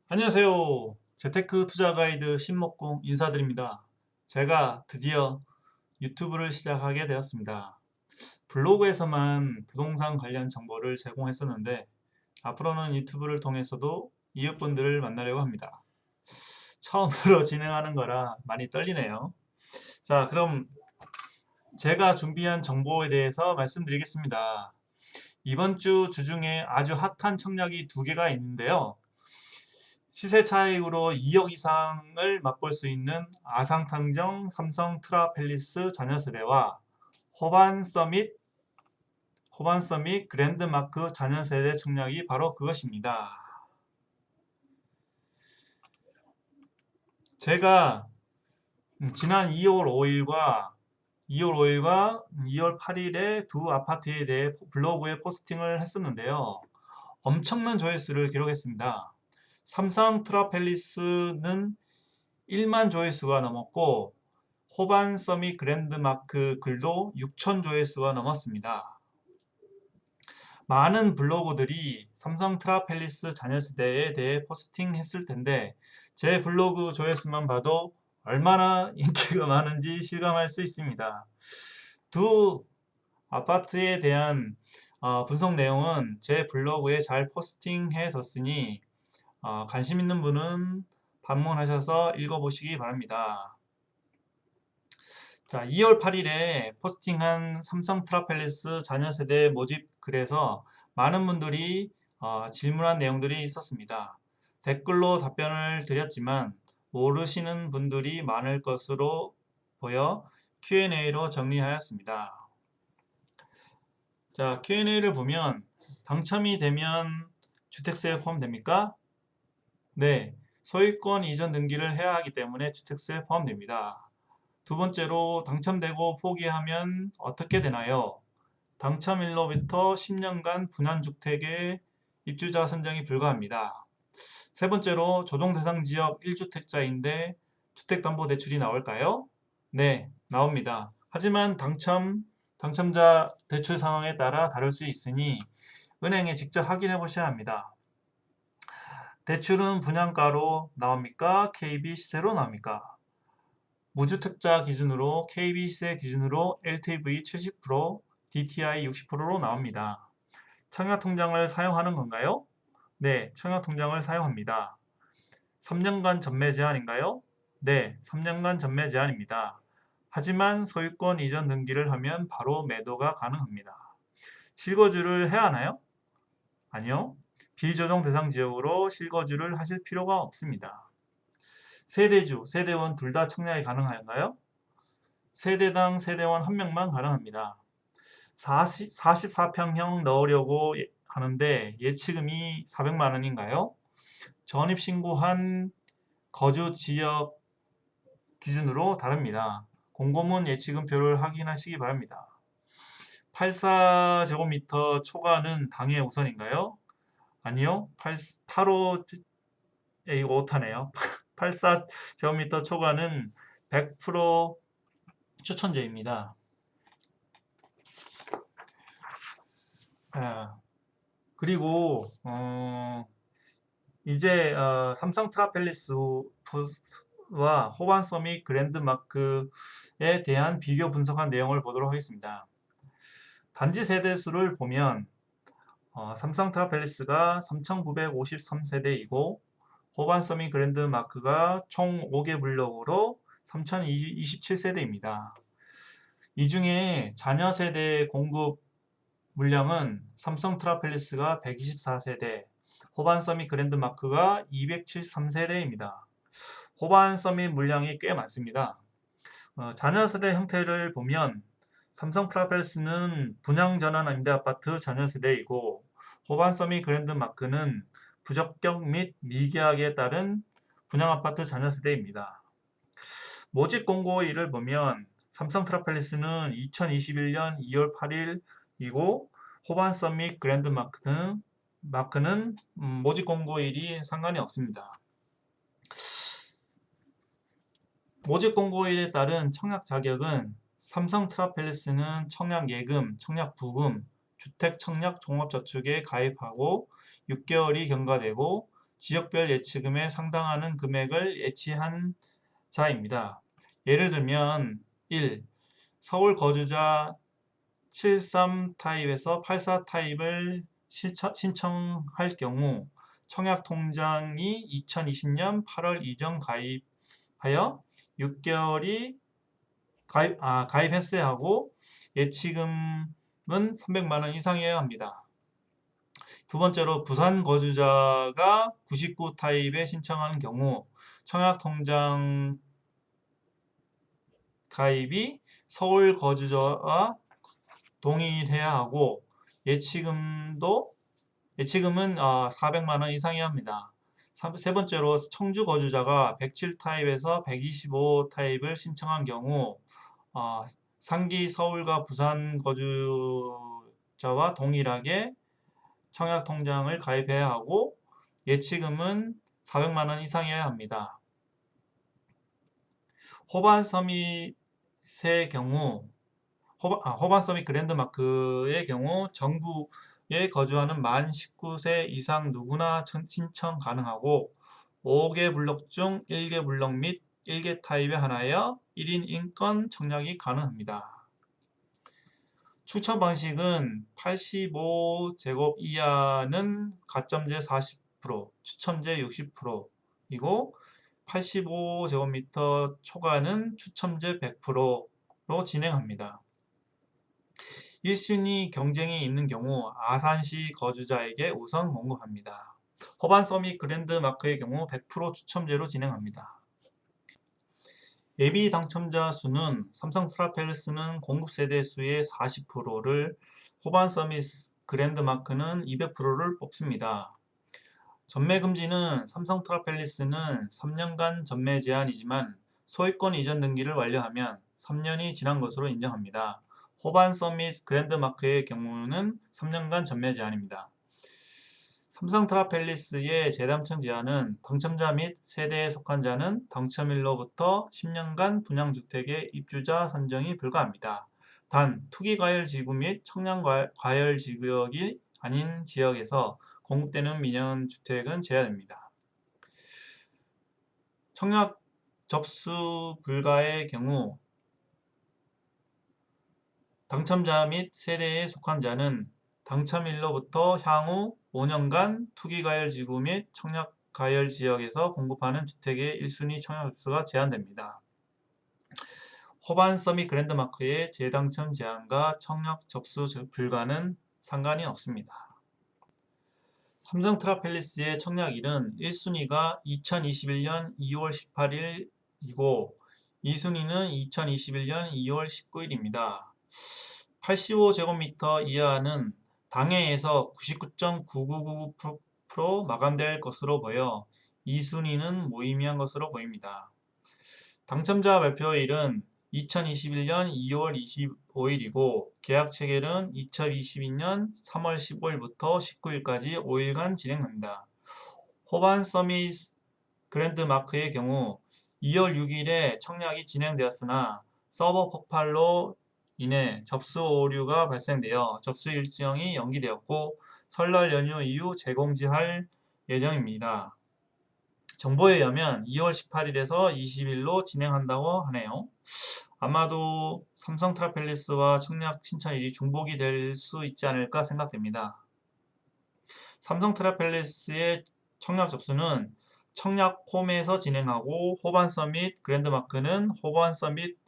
안녕하세요. 재테크 투자 가이드 신목공 인사드립니다. 제가 드디어 유튜브를 시작하게 되었습니다. 블로그에서만 부동산 관련 정보를 제공했었는데 앞으로는 유튜브를 통해서도 이웃분들을 만나려고 합니다. 처음으로 진행하는 거라 많이 떨리네요. 자, 그럼 제가 준비한 정보에 대해서 말씀드리겠습니다. 이번 주 주중에 아주 핫한 청약이 두 개가 있는데요. 시세 차익으로 2억 이상을 맛볼 수 있는 아상탕정 삼성 트라펠리스 자녀세대와 호반서밋 그랜드마크 자녀세대 청약이 바로 그것입니다. 제가 지난 2월 5일과 2월 8일에 두 아파트에 대해 블로그에 포스팅을 했었는데요. 엄청난 조회수를 기록했습니다. 삼성 트라펠리스는 1만 조회수가 넘었고 호반 서밋 그랜드마크 글도 6천 조회수가 넘었습니다. 많은 블로거들이 삼성 트라펠리스 자녀세대에 대해 포스팅했을 텐데 제 블로그 조회수만 봐도 얼마나 인기가 많은지 실감할 수 있습니다. 두 아파트에 대한 분석 내용은 제 블로그에 잘 포스팅해 뒀으니 관심 있는 분은 방문하셔서 읽어보시기 바랍니다. 자, 2월 8일에 포스팅한 삼성 트라펠리스 자녀세대 모집 글에서 많은 분들이 질문한 내용들이 있었습니다. 댓글로 답변을 드렸지만 모르시는 분들이 많을 것으로 보여 Q&A로 정리하였습니다. 자, Q&A를 보면 당첨이 되면 주택세에 포함됩니까? 네, 소유권 이전 등기를 해야 하기 때문에 주택세에 포함됩니다. 두 번째로 당첨되고 포기하면 어떻게 되나요? 당첨일로부터 10년간 분양주택의 입주자 선정이 불가합니다. 세 번째로 조정대상 지역 1주택자인데 주택담보대출이 나올까요? 네, 나옵니다. 하지만 당첨자 대출 상황에 따라 다를 수 있으니 은행에 직접 확인해 보셔야 합니다. 대출은 분양가로 나옵니까? KB 시세로 나옵니까? 무주택자 기준으로 KB 시세 기준으로 LTV 70%, DTI 60%로 나옵니다. 청약통장을 사용하는 건가요? 네, 청약통장을 사용합니다. 3년간 전매 제한인가요? 네, 3년간 전매 제한입니다. 하지만 소유권 이전 등기를 하면 바로 매도가 가능합니다. 실거주를 해야 하나요? 아니요. 비조정 대상 지역으로 실거주를 하실 필요가 없습니다. 세대주, 세대원 둘 다 청약이 가능한가요? 세대당 세대원 한 명만 가능합니다. 44평형 넣으려고 하는데 예치금이 400만 원인가요? 전입신고한 거주 지역 기준으로 다릅니다. 공고문 예치금표를 확인하시기 바랍니다. 84제곱미터 초과는 당해 우선인가요? 아니요. 85, 이거 오타네요. 84제곱미터 초과는 100% 추천제입니다. 그리고 이제 삼성 트라펠리스와 호반 서밋 그랜드마크에 대한 비교 분석한 내용을 보도록 하겠습니다. 단지 세대수를 보면 삼성 트라펠리스가 3,953세대이고 호반 서밋 그랜드마크가 총 5개 블록으로 3,027세대입니다. 이 중에 자녀 세대 공급 물량은 삼성 트라펠리스가 124세대, 호반 서밋 그랜드마크가 273세대입니다. 호반 서밋 물량이 꽤 많습니다. 자녀 세대 형태를 보면 삼성 트라펠리스는 분양 전환 임대아파트 자녀 세대이고 호반 서밋 그랜드마크는 부적격 및 미계약에 따른 분양아파트 자녀 세대입니다. 모집 공고일을 보면 삼성 트라펠리스는 2021년 2월 8일이고 호반 서밋 그랜드마크는 모집 공고일이 상관이 없습니다. 모집 공고일에 따른 청약 자격은 삼성 트라펠리스는 청약 예금, 청약 부금, 주택 청약 종합저축에 가입하고 6개월이 경과되고 지역별 예치금에 상당하는 금액을 예치한 자입니다. 예를 들면 1. 서울 거주자 73 타입에서 84 타입을 신청할 경우 청약통장이 2020년 8월 이전 가입하여 6개월이 가입했어야 하고 예치금은 300만원 이상이어야 합니다. 두 번째로 부산 거주자가 99 타입에 신청하는 경우 청약통장 가입이 서울 거주자와 동일해야 하고 예치금은 400만원 이상이어야 합니다. 세 번째로 청주 거주자가 107 타입에서 125 타입을 신청한 경우 상기 서울과 부산 거주자와 동일하게 청약통장을 가입해야 하고 예치금은 400만원 이상이어야 합니다. 호반 서밋의 경우 호반 서밋 그랜드마크의 경우 전국에 거주하는 만 19세 이상 누구나 신청 가능하고 5개 블록 중 1개 블록 및 1개 타입에 한하여 1인 인권 청약이 가능합니다. 추천 방식은 85제곱 이하는 가점제 40%, 추첨제 60%이고 85제곱미터 초과는 추첨제 100%로 진행합니다. 1순위 경쟁이 있는 경우 아산시 거주자에게 우선 공급합니다. 호반 서밋 그랜드마크의 경우 100% 추첨제로 진행합니다. 예비 당첨자 수는 삼성 스타팰리스는 공급 세대 수의 40%를, 호반 서밋 그랜드마크는 200%를 뽑습니다. 전매 금지는 삼성 스타팰리스는 3년간 전매 제한이지만 소유권 이전 등기를 완료하면 3년이 지난 것으로 인정합니다. 호반 서밋 그랜드마크의 경우는 3년간 전매 제한입니다. 삼성 스타팰리스의 재당첨 제한은 당첨자 및 세대에 속한 자는 당첨일로부터 10년간 분양주택의 입주자 선정이 불가합니다. 단 투기과열지구 및 청량과열지구역이 아닌 지역에서 공급되는 민영주택은 제한됩니다. 청약 접수 불가의 경우 당첨자 및 세대에 속한 자는 당첨일로부터 향후 5년간 투기과열지구 및 청약과열지역에서 공급하는 주택의 1순위 청약 접수가 제한됩니다. 호반 서밋 그랜드마크의 재당첨 제한과 청약 접수 불가는 상관이 없습니다. 삼성 스타팰리스의 청약일은 1순위가 2021년 2월 18일이고 2순위는 2021년 2월 19일입니다. 85제곱미터 이하는 당해에서 99.9999% 마감될 것으로 보여 2순위는 무의미한 것으로 보입니다. 당첨자 발표일은 2021년 2월 25일이고 계약 체결은 2022년 3월 15일부터 19일까지 5일간 진행합니다. 호반 서밋 그랜드마크의 경우 2월 6일에 청약이 진행되었으나 서버 폭발로 인해 접수 오류가 발생되어 접수 일정이 연기되었고 설날 연휴 이후 재공지할 예정입니다. 정보에 의하면 2월 18일에서 20일로 진행한다고 하네요. 아마도 삼성 스타팰리스와 청약 신청일이 중복이 될 수 있지 않을까 생각됩니다. 삼성 스타팰리스의 청약 접수는 청약홈에서 진행하고 호반 서밋 그랜드마크는 호반 서밋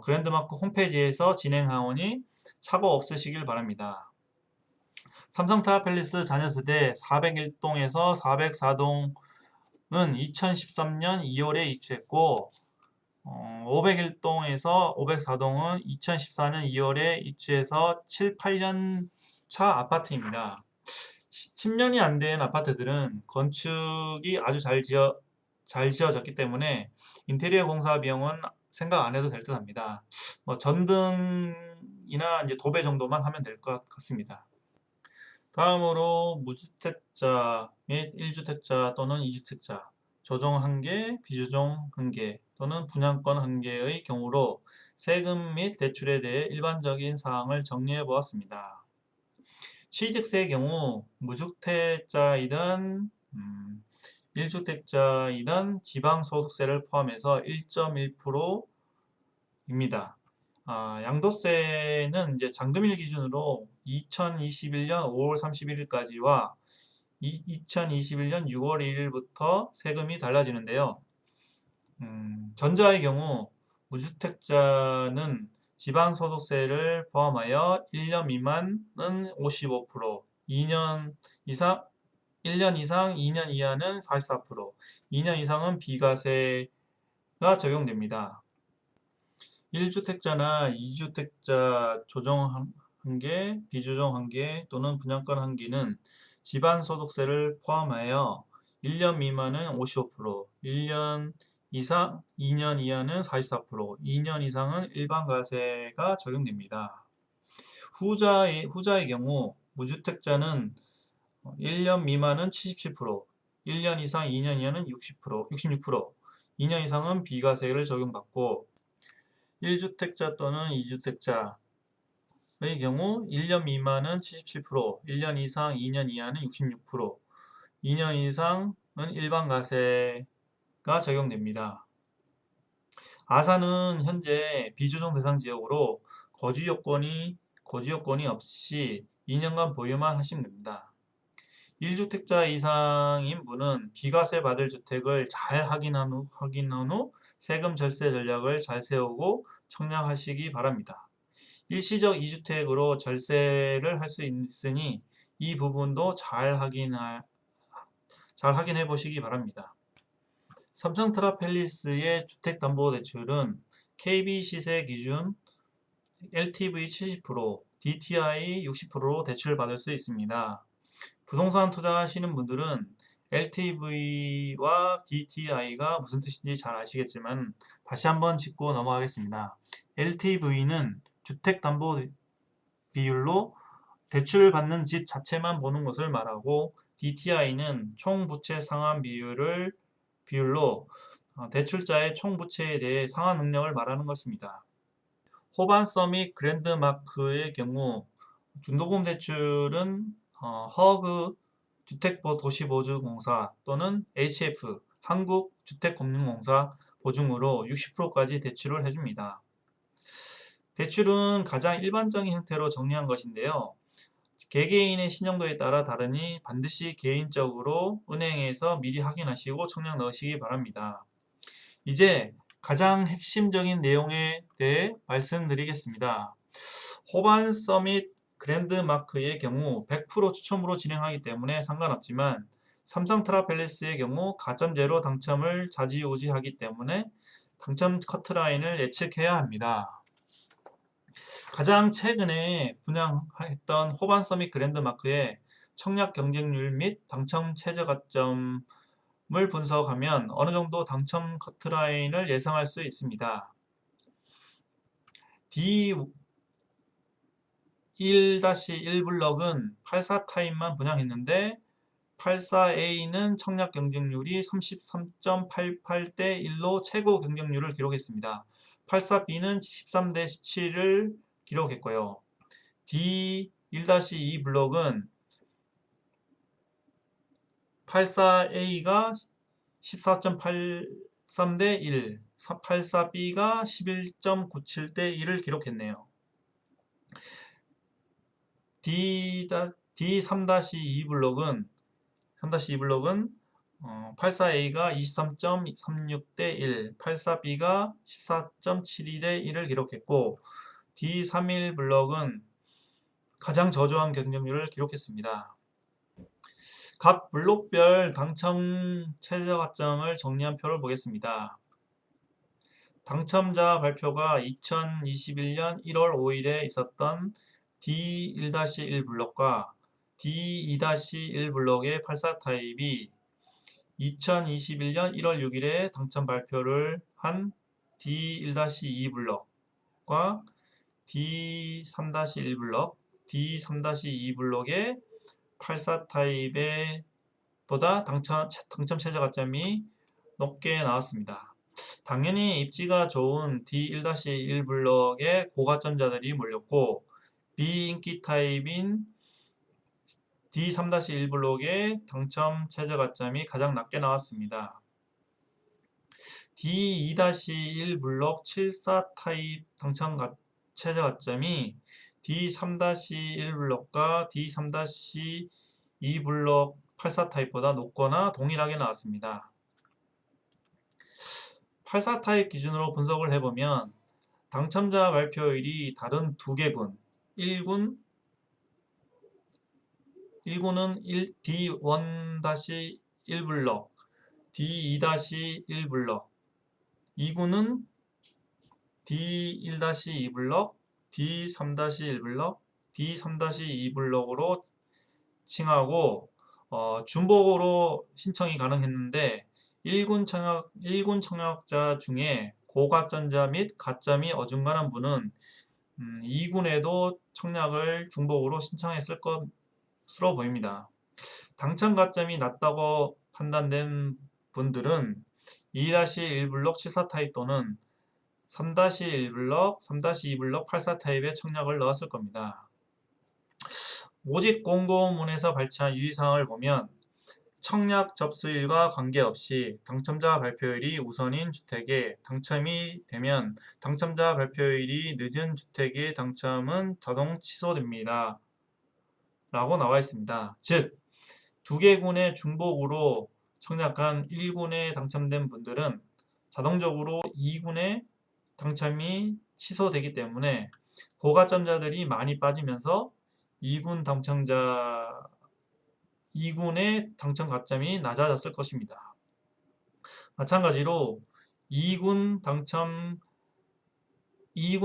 그랜드마크 홈페이지에서 진행하오니 착오 없으시길 바랍니다. 삼성 스타팰리스 자녀세대 401동에서 404동은 2013년 2월에 입주했고 501동에서 504동은 2014년 2월에 입주해서 7, 8년 차 아파트입니다. 10년이 안 된 아파트들은 건축이 아주 잘 지어졌기 때문에 인테리어 공사 비용은 생각 안 해도 될 듯 합니다. 전등이나 이제 도배 정도만 하면 될 것 같습니다. 다음으로 무주택자 및 1주택자 또는 2주택자, 조정 1개, 비조정 1개 또는 분양권 1개의 경우로 세금 및 대출에 대해 일반적인 사항을 정리해 보았습니다. 취득세의 경우 무주택자이든 1주택자이던 지방소득세를 포함해서 1.1%입니다. 양도세는 이제 잔금일 기준으로 2021년 5월 31일까지와 2021년 6월 1일부터 세금이 달라지는데요. 전자의 경우 무주택자는 지방소득세를 포함하여 1년 미만은 55%, 2년 이상 1년 이상 2년 이하는 44%, 2년 이상은 비과세가 적용됩니다. 1주택자나 2주택자 조정 한계, 비조정 한계 또는 분양권 한계는 지방소득세를 포함하여 1년 미만은 55%, 1년 이상 2년 이하는 44%, 2년 이상은 일반과세가 적용됩니다. 후자의 경우 무주택자는 1년 미만은 77%, 1년 이상 2년 이하는 66%, 2년 이상은 비과세를 적용받고 1주택자 또는 2주택자의 경우 1년 미만은 77%, 1년 이상 2년 이하는 66%, 2년 이상은 일반과세가 적용됩니다. 아산은 현재 비조정 대상 지역으로 거주 요건이 없이 2년간 보유만 하시면 됩니다. 1주택자 이상인 분은 비과세 받을 주택을 잘 확인한 후 세금 절세 전략을 잘 세우고 청약하시기 바랍니다. 일시적 2주택으로 절세를 할 수 있으니 이 부분도 잘 확인해 보시기 바랍니다. 삼성 트라펠리스의 주택담보대출은 KB 시세 기준 LTV 70%, DTI 60%로 대출받을 수 있습니다. 부동산 투자하시는 분들은 LTV와 DTI가 무슨 뜻인지 잘 아시겠지만 다시 한번 짚고 넘어가겠습니다. LTV는 주택담보 비율로 대출을 받는 집 자체만 보는 것을 말하고 DTI는 총부채 상환 비율로 대출자의 총부채에 대해 상환 능력을 말하는 것입니다. 호반 서밋 그랜드마크의 경우 중도금 대출은 허그 주택도시보증공사 또는 HF 한국주택금융공사 보증으로 60%까지 대출을 해줍니다. 대출은 가장 일반적인 형태로 정리한 것인데요. 개개인의 신용도에 따라 다르니 반드시 개인적으로 은행에서 미리 확인하시고 청약 넣으시기 바랍니다. 이제 가장 핵심적인 내용에 대해 말씀드리겠습니다. 호반 서밋 그랜드마크의 경우 100% 추첨으로 진행하기 때문에 상관없지만 삼성 트라펠리스의 경우 가점제로 당첨을 좌지우지하기 때문에 당첨 커트라인을 예측해야 합니다. 가장 최근에 분양했던 호반 서밋 그랜드마크의 청약 경쟁률 및 당첨 최저 가점을 분석하면 어느 정도 당첨 커트라인을 예상할 수 있습니다. D1-1 블럭은 84타입만 분양했는데 84A는 청약 경쟁률이 33.88대 1로 최고 경쟁률을 기록했습니다. 84B는 13대 17을 기록했고요. D1-2 블럭은 84A가 14.83대 1, 84B가 11.97대 1을 기록했네요. D3-2 블럭은 84A가 23.36대 1, 84B가 14.72대 1을 기록했고 D31 블럭은 가장 저조한 경쟁률을 기록했습니다. 각 블록별 당첨 최저 가점을 정리한 표를 보겠습니다. 당첨자 발표가 2021년 1월 5일에 있었던 D1-1 블록과 D2-1 블록의 84타입이 2021년 1월 6일에 당첨 발표를 한 D1-2 블록과 D3-1 블록, D3-2 블록의 84타입의 보다 당첨 최저 가점이 높게 나왔습니다. 당연히 입지가 좋은 D1-1 블럭에 고가점자들이 몰렸고 비인기 타입인 D3-1 블록의 당첨 최저 가점이 가장 낮게 나왔습니다. D2-1 블록 74 타입 당첨 최저 가점이 D3-1 블록과 D3-2 블록 84 타입보다 높거나 동일하게 나왔습니다. 84 타입 기준으로 분석을 해보면 당첨자 발표일이 다른 두 개군, 1군은 D1-1 블록, D2-1 블록, 2군은 D1-2 블록, D3-1 블록, D3-2 블록으로 칭하고 중복으로 신청이 가능했는데 1군 청약자 중에 고가점자 및 가점이 어중간한 분은 2군에도 청약을 중복으로 신청했을 것으로 보입니다. 당첨 가점이 낮다고 판단된 분들은 2-1 블록 74 타입 또는 3-1 블록, 3-2 블록 84 타입의 청약을 넣었을 겁니다. 모집 공고문에서 발췌한 유의사항을 보면 청약 접수일과 관계없이 당첨자 발표일이 우선인 주택에 당첨이 되면 당첨자 발표일이 늦은 주택의 당첨은 자동 취소됩니다. 라고 나와 있습니다. 즉, 두 개 군의 중복으로 청약한 1군에 당첨된 분들은 자동적으로 2군에 당첨이 취소되기 때문에 고가점자들이 많이 빠지면서 2군의 당첨 가점이 낮아졌을 것입니다. 마찬가지로 2군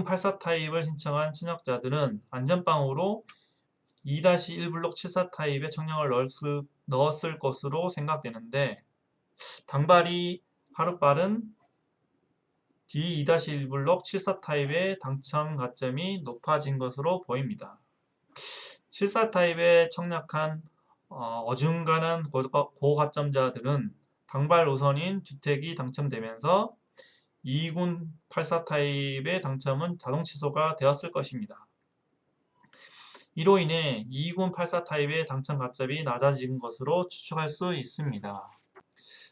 84 타입을 신청한 청약자들은 안전빵으로 2-1 블록 74 타입의 청약을 넣었을 것으로 생각되는데 당발이 하루빨은 D2-1 블록 74 타입의 당첨 가점이 높아진 것으로 보입니다. 74 타입에 청약한 어중간한 고가점자들은 당발 우선인 주택이 당첨되면서 2군 84 타입의 당첨은 자동 취소가 되었을 것입니다. 이로 인해 2군 84 타입의 당첨 가점이 낮아진 것으로 추측할 수 있습니다.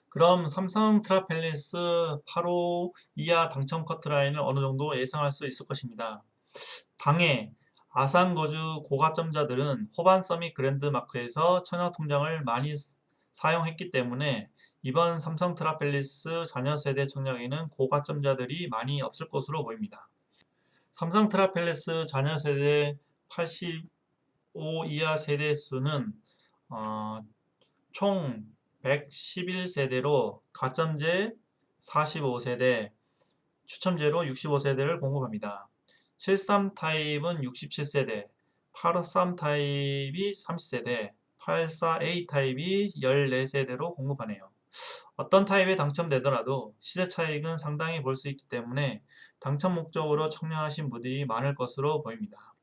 그럼 삼성 트라펠리스 8호 이하 당첨 커트라인을 어느 정도 예상할 수 있을 것입니다. 당해 아산 거주 고가점자들은 호반 서밋 그랜드 마크에서 청약 통장을 많이 사용했기 때문에 이번 삼성 트라펠리스 자녀 세대 청약에는 고가점자들이 많이 없을 것으로 보입니다. 삼성 트라펠리스 자녀 세대 85 이하 세대 수는 총 111세대로 가점제 45세대, 추첨제로 65세대를 공급합니다. 73 타입은 67세대, 83 타입이 30세대, 84A 타입이 14세대로 공급하네요. 어떤 타입에 당첨되더라도 시세 차익은 상당히 볼 수 있기 때문에 당첨 목적으로 청약하신 분들이 많을 것으로 보입니다.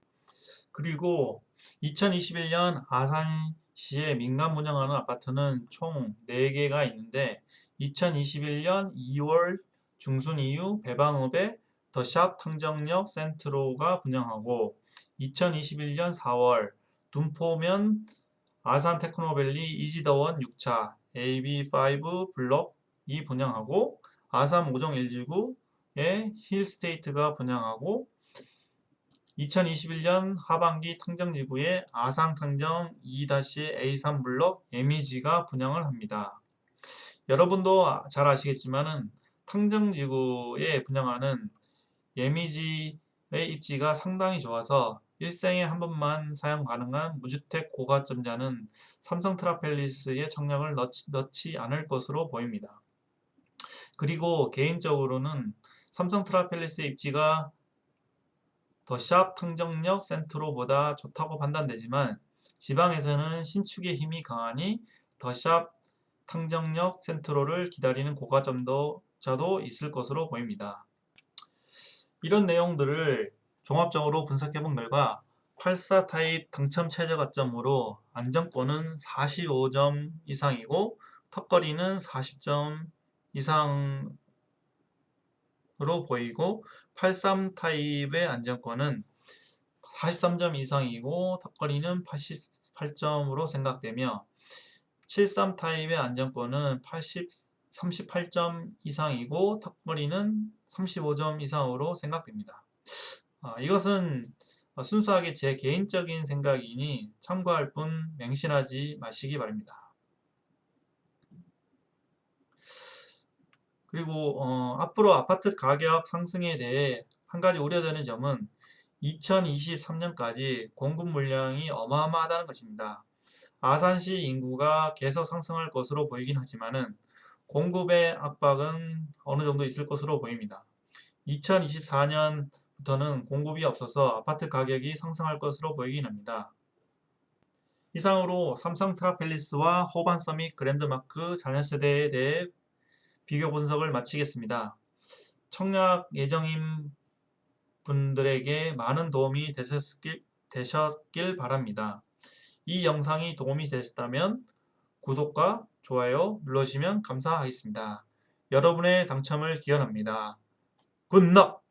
그리고 2021년 아산시에 민간 분양하는 아파트는 총 4개가 있는데 2021년 2월 중순 이후 배방읍에 더샵 탕정역 센트로가 분양하고 2021년 4월 둔포면 아산 테크노밸리 이지더원 6차 AB5 블럭이 분양하고 아산 모종 1지구에 힐스테이트가 분양하고 2021년 하반기 탕정지구에 아산탕정 2-A3 블럭 MEG가 분양을 합니다. 여러분도 잘 아시겠지만은 탕정지구에 분양하는 MEG의 입지가 상당히 좋아서 일생에 한 번만 사용 가능한 무주택 고가점자는 삼성 트라펠리스의 청약을 넣지 않을 것으로 보입니다. 그리고 개인적으로는 삼성 트라펠리스의 입지가 더샵 탕정역 센트로보다 좋다고 판단되지만 지방에서는 신축의 힘이 강하니 더샵 탕정역 센트로를 기다리는 고가점자도 있을 것으로 보입니다. 이런 내용들을 종합적으로 분석해 본 결과 84 타입 당첨 최저 가점으로 안정권은 45점 이상이고 턱걸이는 40점 이상으로 보이고 83 타입의 안정권은 43점 이상이고 턱걸이는 88점으로 생각되며 73 타입의 안정권은 38점 이상이고 턱걸이는 35점 이상으로 생각됩니다. 이것은 순수하게 제 개인적인 생각이니 참고할 뿐 맹신하지 마시기 바랍니다. 그리고 앞으로 아파트 가격 상승에 대해 한 가지 우려되는 점은 2023년까지 공급 물량이 어마어마하다는 것입니다. 아산시 인구가 계속 상승할 것으로 보이긴 하지만은 공급의 압박은 어느 정도 있을 것으로 보입니다. 2024년부터는 공급이 없어서 아파트 가격이 상승할 것으로 보이긴 합니다. 이상으로 삼성 트라펠리스와 호반 서밋 그랜드마크 자녀세대에 대해 비교 분석을 마치겠습니다. 청약 예정인 분들에게 많은 도움이 되셨길 바랍니다. 이 영상이 도움이 되셨다면 구독과 좋아요 눌러주시면 감사하겠습니다. 여러분의 당첨을 기원합니다. 굿럭!